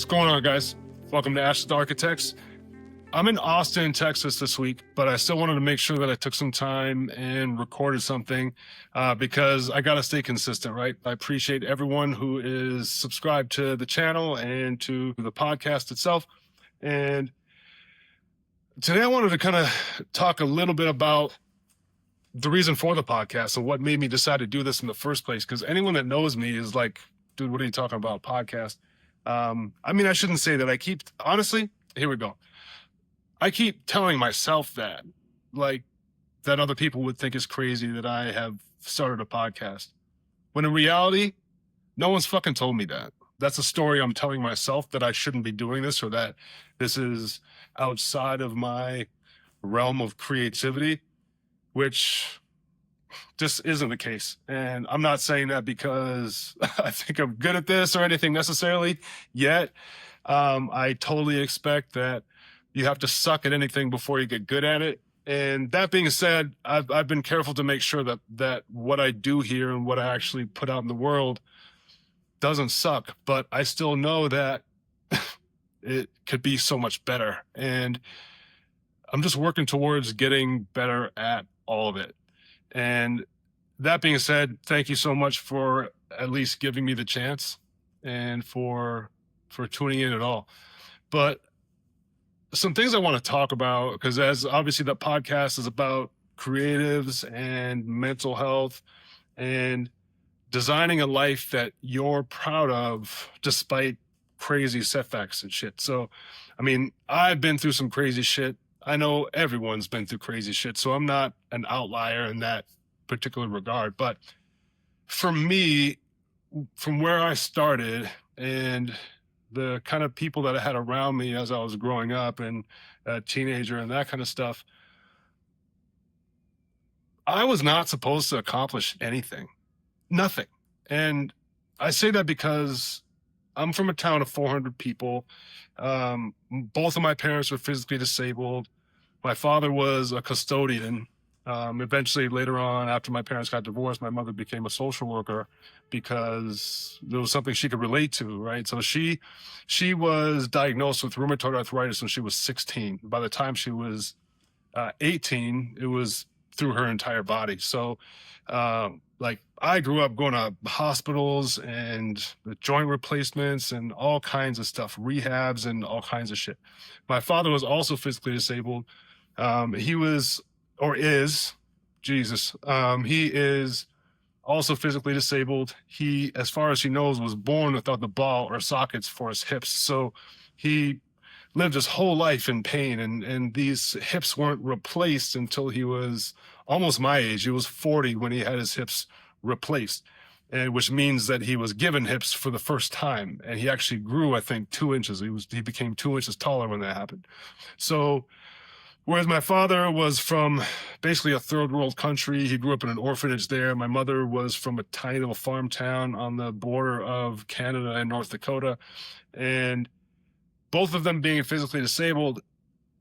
What's going on, guys? Welcome to Ashes Architects. I'm in Austin, Texas this week, but I still wanted to make sure that I took some time and recorded something because I got to stay consistent, right? I appreciate everyone who is subscribed to the channel and to the podcast itself. And today I wanted to kind of talk a little bit about the reason for the podcast and what made me decide to do this in the first place. Because anyone that knows me is like, dude, what are you talking about, podcast? I mean, I shouldn't say that. Honestly, here we go. I keep telling myself that, like, that other people would think is crazy that I have started a podcast. When in reality, no one's fucking told me that. That's a story I'm telling myself, that I shouldn't be doing this, or that this is outside of my realm of creativity, which just isn't the case. And I'm not saying that because I think I'm good at this or anything necessarily yet. I totally expect that you have to suck at anything before you get good at it. And that being said, I've been careful to make sure that what I do here and what I actually put out in the world doesn't suck. But I still know that it could be so much better. And I'm just working towards getting better at all of it. And that being said, thank you so much for at least giving me the chance and for tuning in at all. But some things I want to talk about, because as obviously the podcast is about creatives and mental health and designing a life that you're proud of despite crazy setbacks and shit. So, I mean, I've been through some crazy shit. I know everyone's been through crazy shit, so I'm not an outlier in that particular regard. But for me, from where I started and the kind of people that I had around me as I was growing up and a teenager and that kind of stuff, I was not supposed to accomplish anything, nothing. And I say that because I'm from a town of 400 people. Both of my parents were physically disabled. My father was a custodian. Eventually, later on, after my parents got divorced, my mother became a social worker because there was something she could relate to, right? So she was diagnosed with rheumatoid arthritis when she was 16. By the time she was 18, it was through her entire body. So, like, I grew up going to hospitals and joint replacements and all kinds of stuff, rehabs and all kinds of shit. My father was also physically disabled. He was, or is, Jesus, he is also physically disabled. He, as far as he knows, was born without the ball or sockets for his hips. So he lived his whole life in pain, and these hips weren't replaced until he was almost my age. He was 40 when he had his hips replaced, and which means that he was given hips for the first time, and he actually grew, I think, 2 inches. He became 2 inches taller when that happened. So whereas my father was from basically a third world country, he grew up in an orphanage there. My mother was from a tiny little farm town on the border of Canada and North Dakota, and both of them being physically disabled,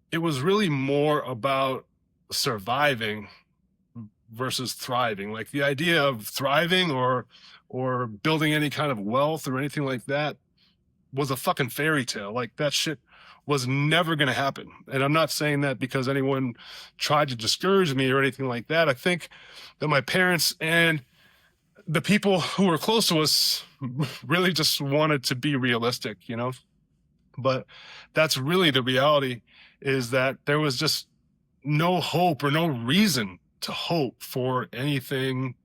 it was really more about surviving versus thriving. Like, the idea of thriving or building any kind of wealth or anything like that was a fucking fairy tale. Like, that shit was never going to happen. And I'm not saying that because anyone tried to discourage me or anything like that. I think that my parents and the people who were close to us really just wanted to be realistic, you know? But that's really the reality, is that there was just no hope or no reason to hope for anything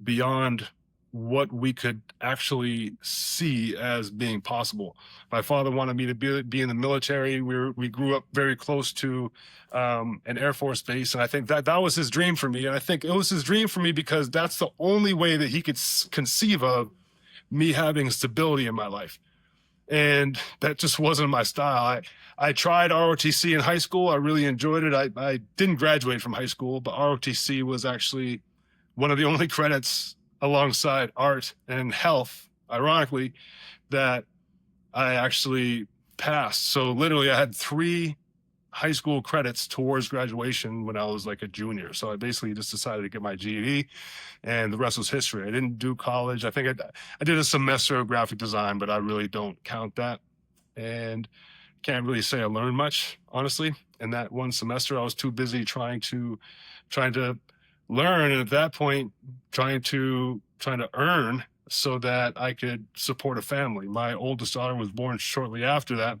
beyond what we could actually see as being possible. My father wanted me to be in the military. We grew up very close to an Air Force base, and I think that was his dream for me. And I think it was his dream for me because that's the only way that he could conceive of me having stability in my life. And that just wasn't my style. I tried ROTC in high school. I really enjoyed it. I didn't graduate from high school, but ROTC was actually one of the only credits alongside art and health, ironically, that I actually passed. So literally I had 3 high school credits towards graduation when I was like a junior. So I basically just decided to get my GED, and the rest was history. I didn't do college. I think I did a semester of graphic design, but I really don't count that. and can't really say I learned much, honestly. In that one semester, I was too busy trying to learn, and at that point, trying to earn so that I could support a family. My oldest daughter was born shortly after that,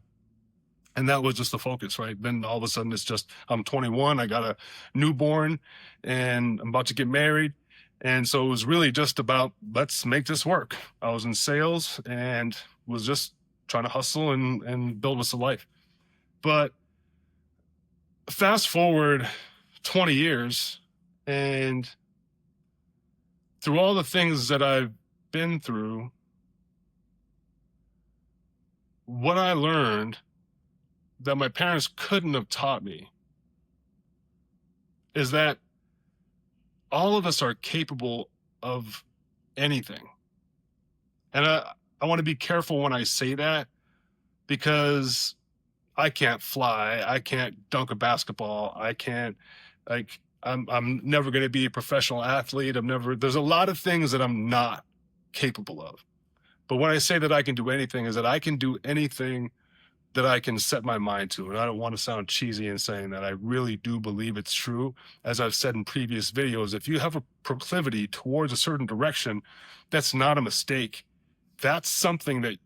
and that was just the focus, right? Then all of a sudden, it's just I'm 21, I got a newborn, and I'm about to get married, and so it was really just about let's make this work. I was in sales and was just trying to hustle and build us a life. But fast forward 20 years, and through all the things that I've been through, what I learned that my parents couldn't have taught me is that all of us are capable of anything. And I want to be careful when I say that, because I can't fly, I can't dunk a basketball, I can't, like, I'm never going to be a professional athlete. There's a lot of things that I'm not capable of. But when I say that I can do anything, is that I can do anything that I can set my mind to. And I don't want to sound cheesy in saying that. I really do believe it's true. As I've said in previous videos, if you have a proclivity towards a certain direction, that's not a mistake. That's something that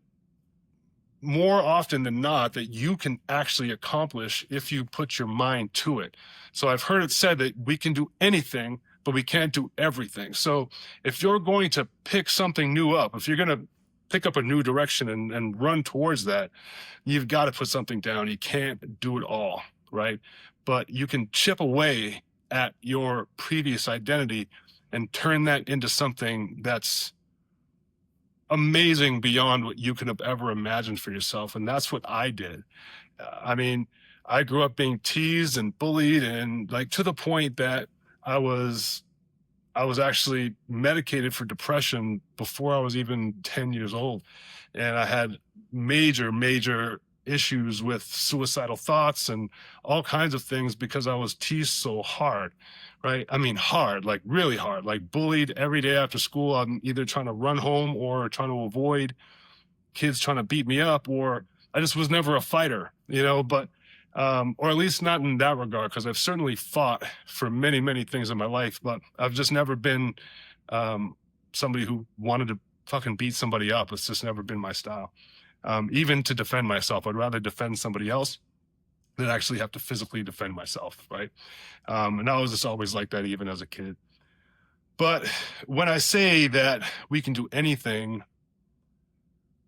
more often than not that you can actually accomplish if you put your mind to it. So I've heard it said that we can do anything, but we can't do everything. So if you're going to pick something new up, if you're going to pick up a new direction and run towards that, you've got to put something down. You can't do it all, right? But you can chip away at your previous identity and turn that into something that's amazing beyond what you could have ever imagined for yourself. And that's what I did. I mean, I grew up being teased and bullied, and like to the point that I was actually medicated for depression before I was even 10 years old. And I had major issues with suicidal thoughts and all kinds of things because I was teased so hard, right? I mean, hard, like really hard, like bullied every day after school. I'm either trying to run home or trying to avoid kids trying to beat me up, or I just was never a fighter, but, or at least not in that regard, because I've certainly fought for many things in my life, but I've just never been somebody who wanted to fucking beat somebody up. It's just never been my style. Even to defend myself, I'd rather defend somebody else than actually have to physically defend myself, right? And I was just always like that, even as a kid. But when I say that we can do anything,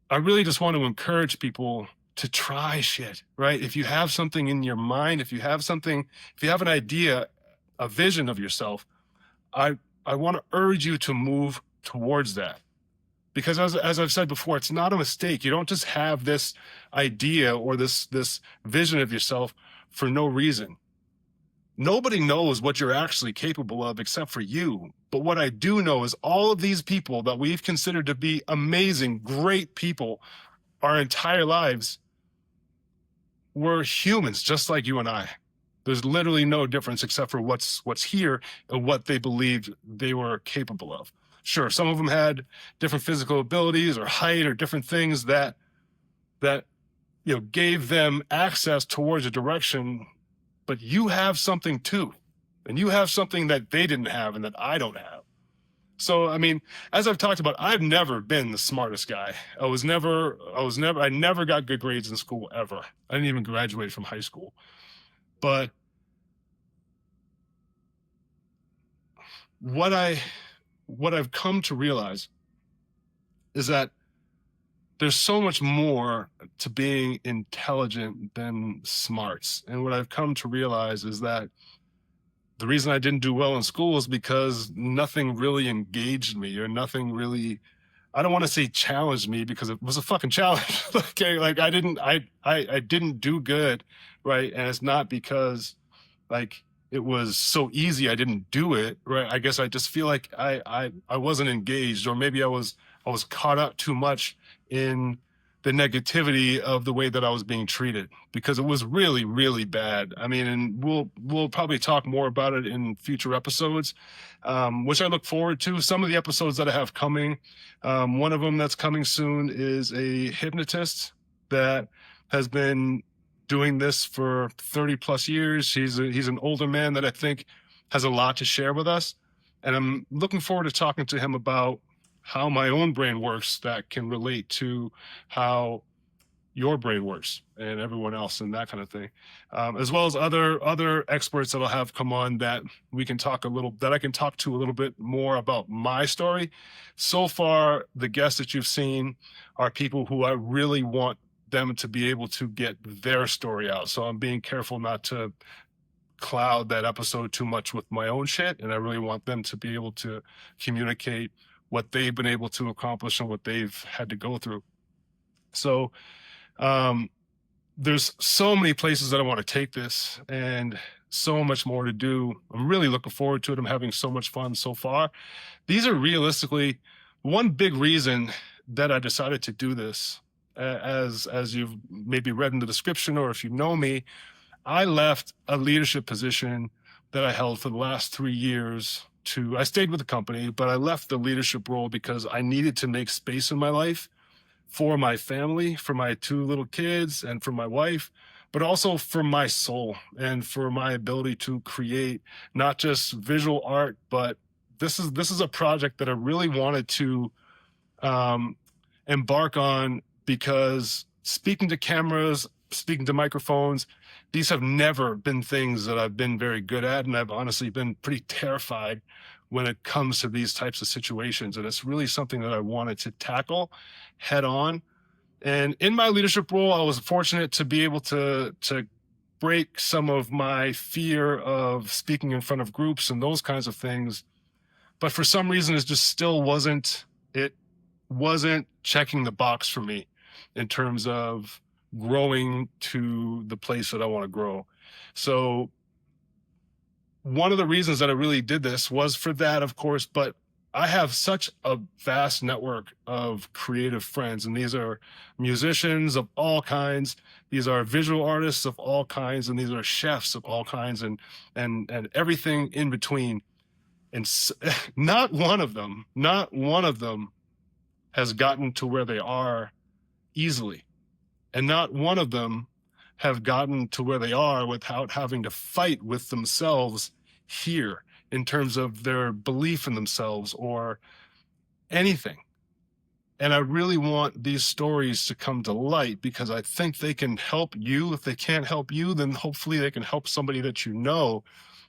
I really just want to encourage people to try shit, right? If you have something in your mind, if you have an idea, a vision of yourself, I want to urge you to move towards that. Because as I've said before, it's not a mistake. You don't just have this idea or this vision of yourself for no reason. Nobody knows what you're actually capable of except for you. But what I do know is all of these people that we've considered to be amazing, great people our entire lives were humans just like you and I. There's literally no difference except for what's here and what they believed they were capable of. Sure, some of them had different physical abilities or height or different things that gave them access towards a direction, but you have something too. And you have something that they didn't have and that I don't have. So, I mean, as I've talked about, I've never been the smartest guy. I never got good grades in school ever. I didn't even graduate from high school. But what I've come to realize is that there's so much more to being intelligent than smarts. And what I've come to realize is that the reason I didn't do well in school is because nothing really engaged me, or nothing really, I don't want to say challenged me, because it was a fucking challenge. Okay, like I didn't do good, right? And it's not because like it was so easy I didn't do it, right? I guess I just feel like I wasn't engaged, or maybe I was caught up too much in the negativity of the way that I was being treated, because it was really bad. I mean, and we'll probably talk more about it in future episodes, which I look forward to. Some of the episodes that I have coming, one of them that's coming soon is a hypnotist that has been doing this for 30 plus years. He's an older man that I think has a lot to share with us. And I'm looking forward to talking to him about how my own brain works that can relate to how your brain works and everyone else and that kind of thing, as well as other experts that'll have come on that we can talk that I can talk to a little bit more about my story. So far, the guests that you've seen are people who I really want them to be able to get their story out. So I'm being careful not to cloud that episode too much with my own shit, and I really want them to be able to communicate what they've been able to accomplish and what they've had to go through. So there's so many places that I want to take this and so much more to do. I'm really looking forward to it. I'm having so much fun so far. These are realistically one big reason that I decided to do this. As you've maybe read in the description, or if you know me, I left a leadership position that I held for the last 3 years I stayed with the company, but I left the leadership role because I needed to make space in my life for my family, for my 2 little kids, and for my wife, but also for my soul and for my ability to create not just visual art, but this is a project that I really wanted to embark on, because speaking to cameras, speaking to microphones, these have never been things that I've been very good at, and I've honestly been pretty terrified when it comes to these types of situations. And it's really something that I wanted to tackle head on. And in my leadership role, I was fortunate to be able to break some of my fear of speaking in front of groups and those kinds of things. But for some reason, it just still wasn't checking the box for me in terms of growing to the place that I want to grow. So one of the reasons that I really did this was for that, of course, but I have such a vast network of creative friends, and these are musicians of all kinds. These are visual artists of all kinds, and these are chefs of all kinds, and everything in between. And not one of them has gotten to where they are easily. And not one of them have gotten to where they are without having to fight with themselves here in terms of their belief in themselves or anything. And I really want these stories to come to light, because I think they can help you. If they can't help you, then hopefully they can help somebody that you know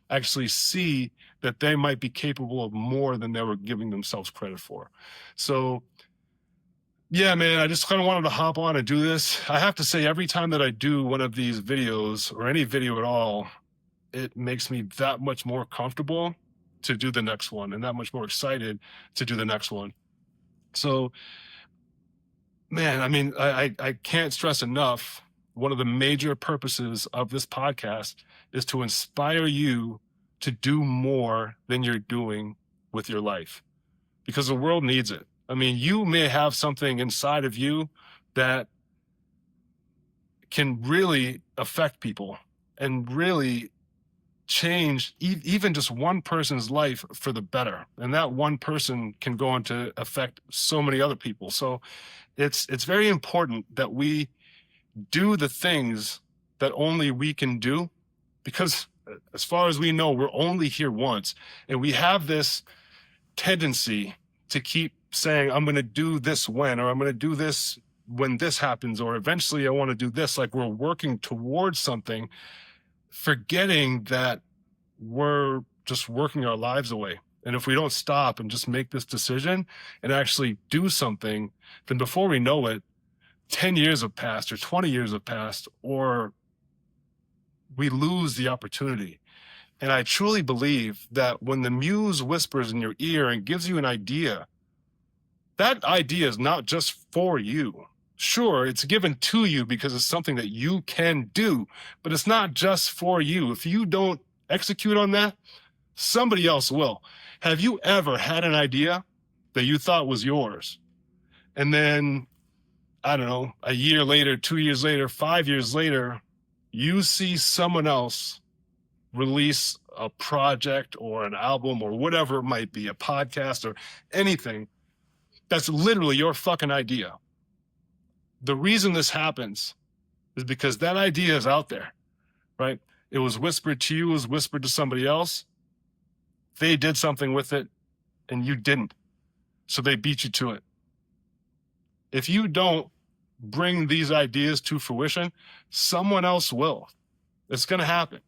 actually see that they might be capable of more than they were giving themselves credit for. So yeah, man, I just kind of wanted to hop on and do this. I have to say, every time that I do one of these videos, or any video at all, it makes me that much more comfortable to do the next one, and that much more excited to do the next one. So, man, I mean, I can't stress enough, one of the major purposes of this podcast is to inspire you to do more than you're doing with your life, because the world needs it. I mean, you may have something inside of you that can really affect people and really change even just one person's life for the better. And that one person can go on to affect so many other people. So it's very important that we do the things that only we can do, because as far as we know, we're only here once. And we have this tendency to keep saying, I'm going to do this when, or I'm going to do this when this happens, or eventually I want to do this. Like we're working towards something, forgetting that we're just working our lives away. And if we don't stop and just make this decision and actually do something, then before we know it, 10 years have passed or 20 years have passed, or we lose the opportunity. And I truly believe that when the muse whispers in your ear and gives you an idea, that idea is not just for you. Sure, it's given to you because it's something that you can do, but it's not just for you. If you don't execute on that, somebody else will. Have you ever had an idea that you thought was yours, and then, I don't know, a year later, 2 years later, 5 years later, you see someone else release a project or an album or whatever it might be, a podcast or anything, that's literally your fucking idea. The reason this happens is because that idea is out there, right? It was whispered to you, it was whispered to somebody else. They did something with it and you didn't. So they beat you to it. If you don't bring these ideas to fruition, someone else will. It's going to happen.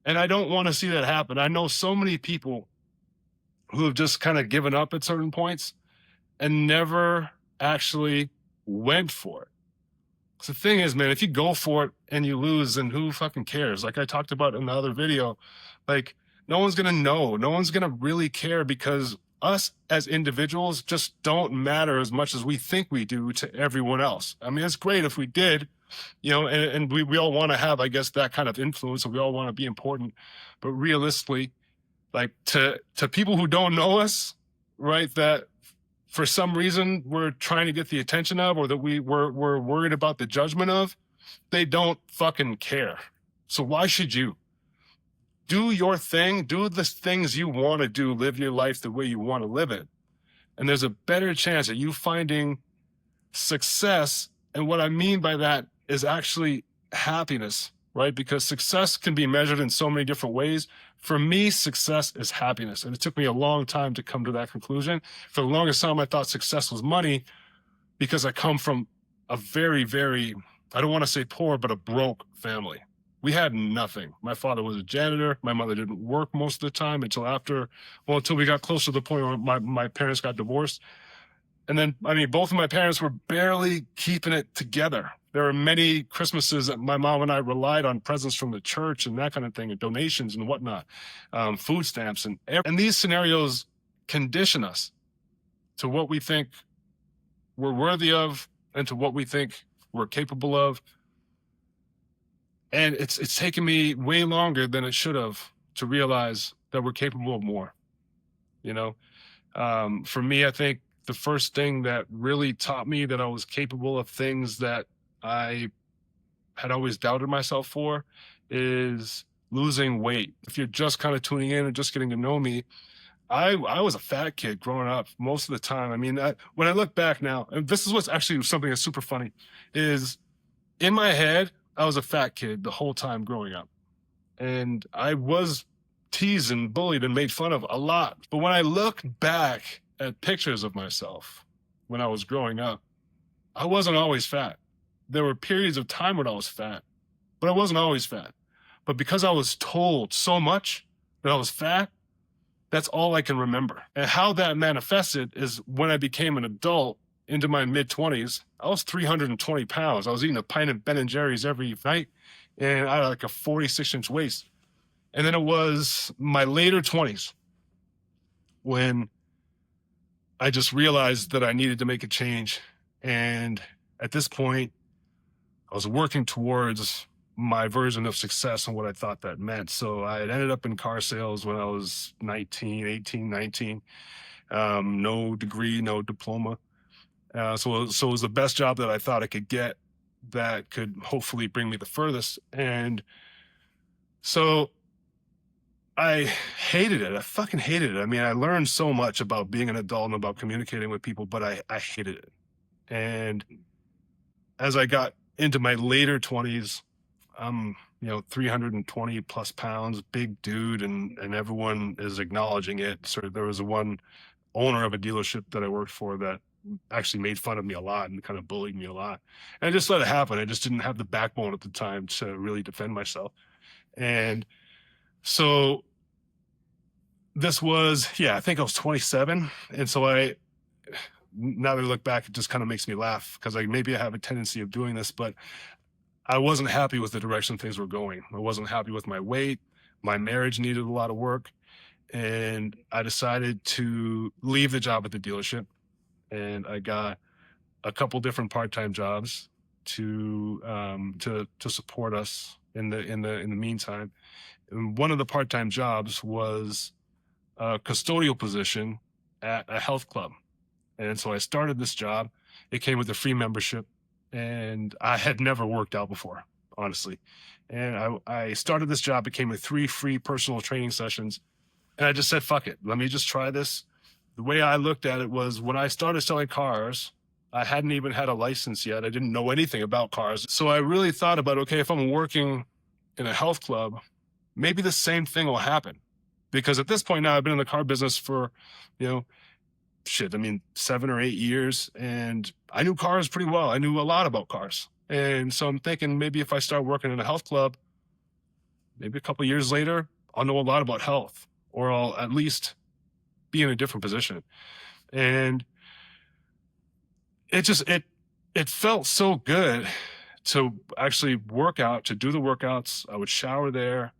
And I don't want to see that happen. I know so many people who have just kind of given up at certain points and never actually went for it. So the thing is, man, if you go for it and you lose, then who fucking cares? Like I talked about in the other video, like no one's going to know. No one's going to really care because us as individuals just don't matter as much as we think we do to everyone else. I mean, it's great if we did, you know, and we all want to have, I guess, that kind of influence, and we all want to be important. But realistically, like to people who don't know us, right, that for some reason we're trying to get the attention of, or that we're worried about the judgment of, they don't fucking care. So why should you? Do your thing, do the things you want to do, live your life the way you want to live it. And there's a better chance of you finding success. And what I mean by that is actually happiness, right? Because success can be measured in so many different ways. For me, success is happiness. And it took me a long time to come to that conclusion. For the longest time, I thought success was money because I come from a very, very, I don't want to say poor, but a broke family. We had nothing. My father was a janitor. My mother didn't work most of the time until we got close to the point where my parents got divorced. And then, I mean, both of my parents were barely keeping it together. There were many Christmases that my mom and I relied on presents from the church and that kind of thing, and donations and whatnot, food stamps. And these scenarios condition us to what we think we're worthy of and to what we think we're capable of. And it's taken me way longer than it should have to realize that we're capable of more. You know, for me, I think the first thing that really taught me that I was capable of things that I had always doubted myself for is losing weight. If you're just kind of tuning in and just getting to know me, I was a fat kid growing up most of the time. I mean, when I look back now, and this is what's actually something that's super funny, is in my head, I was a fat kid the whole time growing up. And I was teased and bullied and made fun of a lot. But when I look back at pictures of myself when I was growing up, I wasn't always fat. There were periods of time when I was fat, but I wasn't always fat. But because I was told so much that I was fat, that's all I can remember. And how that manifested is when I became an adult into my mid-20s, I was 320 pounds. I was eating a pint of Ben & Jerry's every night, and I had like a 46-inch waist. And then it was my later 20s when I just realized that I needed to make a change. And at this point, I was working towards my version of success and what I thought that meant. So I had ended up in car sales when I was 18, 19. No degree, no diploma. So it was the best job that I thought I could get that could hopefully bring me the furthest. And so I hated it. I fucking hated it. I mean, I learned so much about being an adult and about communicating with people, but I hated it. And as I got into my later 20s, I'm 320 plus pounds, big dude, and everyone is acknowledging it. So there was one owner of a dealership that I worked for that actually made fun of me a lot and kind of bullied me a lot. And I just let it happen. I just didn't have the backbone at the time to really defend myself. And so this was, I think I was 27. And so now that I look back, it just kind of makes me laugh because maybe I have a tendency of doing this, but I wasn't happy with the direction things were going. I wasn't happy with my weight. My marriage needed a lot of work. And I decided to leave the job at the dealership. And I got a couple different part-time jobs to support us in the meantime. And one of the part-time jobs was a custodial position at a health club. And so I started this job. It came with a free membership, and I had never worked out before, honestly. And I started this job. It came with 3 free personal training sessions. And I just said, fuck it. Let me just try this. The way I looked at it was when I started selling cars, I hadn't even had a license yet. I didn't know anything about cars. So I really thought about, okay, if I'm working in a health club, maybe the same thing will happen. Because at this point now, I've been in the car business for, you know, shit, I mean, 7 or 8 years, and I knew cars pretty well. I knew a lot about cars. And so I'm thinking maybe if I start working in a health club, maybe a couple of years later, I'll know a lot about health, or I'll at least be in a different position. And it felt so good to actually work out, to do the workouts. I would shower there.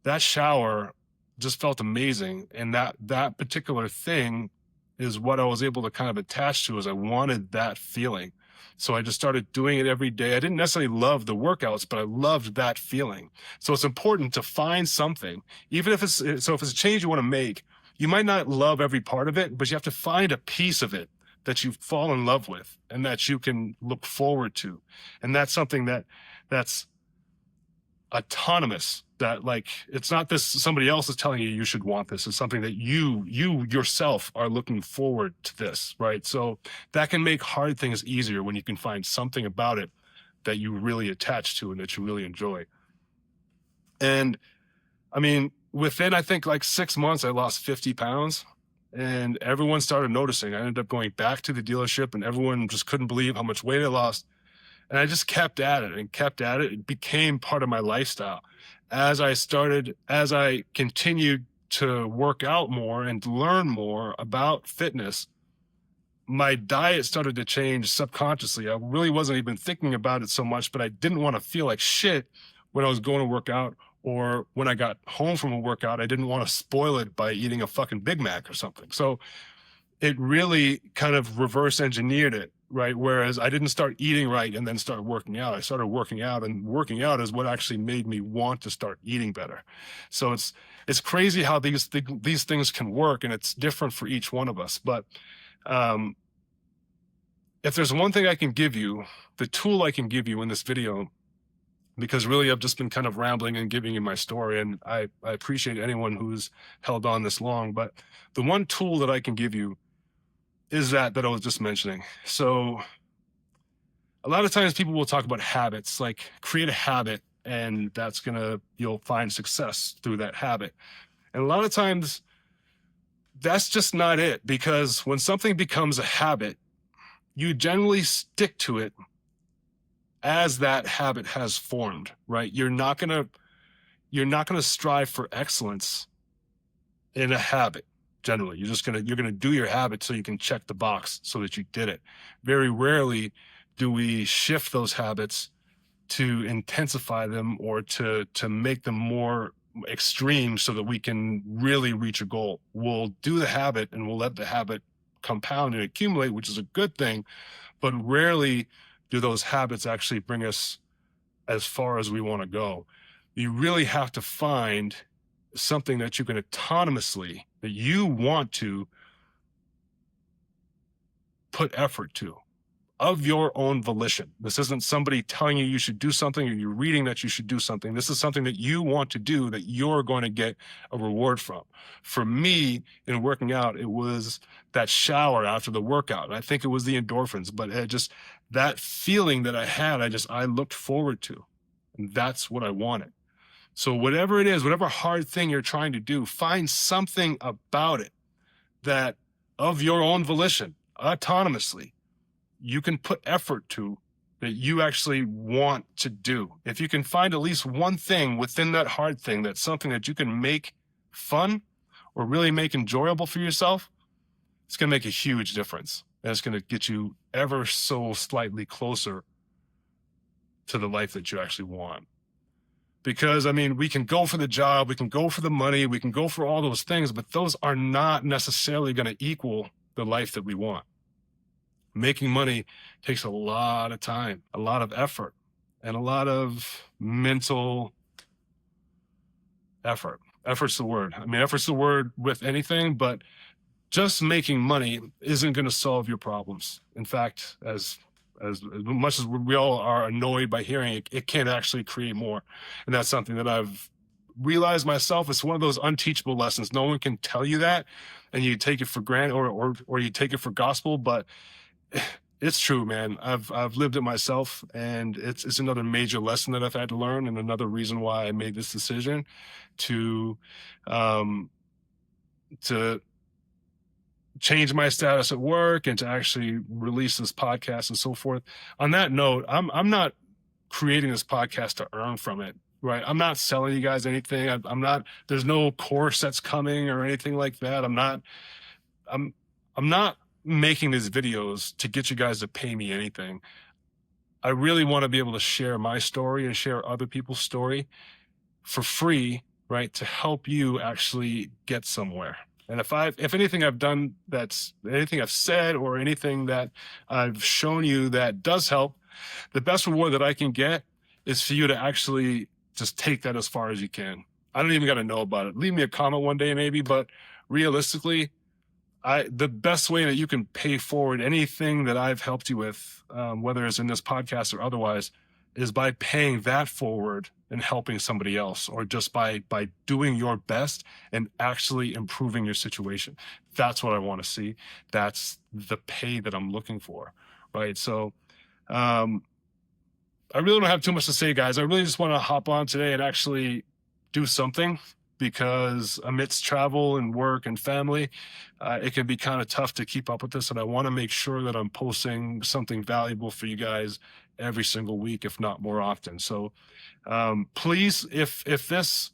That shower just felt amazing. And that particular thing is what I was able to kind of attach to, is I wanted that feeling. So I just started doing it every day. I didn't necessarily love the workouts, but I loved that feeling. So it's important to find something, even if it's a change you want to make, you might not love every part of it, but you have to find a piece of it that you fall in love with and that you can look forward to. And that's something that's autonomous, that like, it's not this somebody else is telling you should want this. It's something that you yourself are looking forward to this, right? So that can make hard things easier when you can find something about it that you really attach to and that you really enjoy. And I mean, within, I think, like 6 months, I lost 50 pounds, and everyone started noticing. I ended up going back to the dealership, and everyone just couldn't believe how much weight I lost. And I just kept at it and kept at it. It became part of my lifestyle. As I continued to work out more and learn more about fitness, my diet started to change subconsciously. I really wasn't even thinking about it so much, but I didn't want to feel like shit when I was going to work out, or when I got home from a workout. I didn't want to spoil it by eating a fucking Big Mac or something. So it really kind of reverse engineered it, right? Whereas I didn't start eating right and then start working out. I started working out, and working out is what actually made me want to start eating better. So it's crazy how these things can work, and it's different for each one of us. But if there's one thing I can give you, the tool I can give you in this video, because really I've just been kind of rambling and giving you my story, and I appreciate anyone who's held on this long, but the one tool that I can give you is that I was just mentioning. So a lot of times people will talk about habits, like create a habit, and you'll find success through that habit. And a lot of times that's just not it, because when something becomes a habit, you generally stick to it as that habit has formed, right? You're not gonna strive for excellence in a habit. Generally, you're gonna do your habit so you can check the box so that you did it. Very rarely do we shift those habits to intensify them, or to make them more extreme so that we can really reach a goal. We'll do the habit, and we'll let the habit compound and accumulate, which is a good thing, but rarely do those habits actually bring us as far as we want to go. You really have to find something that you can autonomously, that you want to put effort to, of your own volition. This isn't somebody telling you should do something, or you're reading that you should do something. This is something that you want to do, that you're going to get a reward from. For me, in working out, it was that shower after the workout. I think it was the endorphins, but that feeling that I had, I looked forward to. And that's what I wanted. So whatever it is, whatever hard thing you're trying to do, find something about it that, of your own volition, autonomously, you can put effort to, that you actually want to do. If you can find at least one thing within that hard thing, that's something that you can make fun or really make enjoyable for yourself, it's going to make a huge difference. And it's going to get you ever so slightly closer to the life that you actually want. Because, I mean, we can go for the job, we can go for the money, we can go for all those things, but those are not necessarily going to equal the life that we want. Making money takes a lot of time, a lot of effort, and a lot of mental effort. Effort's the word. I mean, effort's the word with anything, but just making money isn't going to solve your problems. In fact, as much as we all are annoyed by hearing it, it can actually create more. And that's something that I've realized myself. It's one of those unteachable lessons. No one can tell you that, and you take it for granted, or you take it for gospel, but It's true, man. I've lived it myself, and it's another major lesson that I've had to learn, and another reason why I made this decision to um, to change my status at work and to actually release this podcast and so forth. On that note, I'm not creating this podcast to earn from it, right? I'm not selling you guys anything. I'm not. There's no course that's coming or anything like that. I'm I'm not making these videos to get you guys to pay me anything. I really want to be able to share my story and share other people's story for free, right? To help you actually get somewhere. And if anything I've done, that's anything I've said or anything that I've shown you that does help, the best reward that I can get is for you to actually just take that as far as you can. I don't even got to know about it. Leave me a comment one day maybe, but realistically, the best way that you can pay forward anything that I've helped you with, whether it's in this podcast or otherwise, is by paying that forward and helping somebody else, or just by doing your best and actually improving your situation. That's what I want to see. That's the pay that I'm looking for, right? So um, I really don't have too much to say, guys. I really just want to hop on today and actually do something, because amidst travel and work and family, it can be kind of tough to keep up with this. And I want to make sure that I'm posting something valuable for you guys every single week, if not more often. So please, if this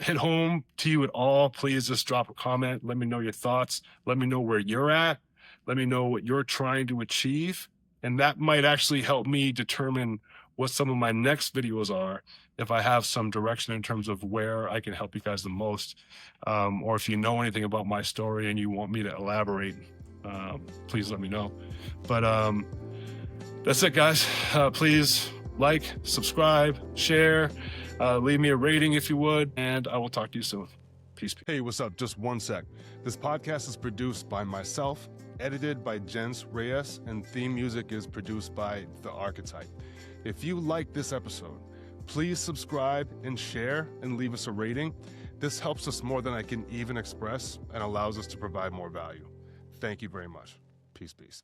hit home to you at all, please just drop a comment. Let me know your thoughts. Let me know where you're at. Let me know what you're trying to achieve. And that might actually help me determine what some of my next videos are, if I have some direction in terms of where I can help you guys the most. Or if you know anything about my story and you want me to elaborate, please let me know. But that's it, guys. Please like, subscribe, share, leave me a rating if you would, and I will talk to you soon. Peace. Hey, what's up? Just one sec. This podcast is produced by myself, edited by Jens Reyes, and theme music is produced by The Archetype. If you like this episode, please subscribe and share and leave us a rating. This helps us more than I can even express and allows us to provide more value. Thank you very much. Peace, peace.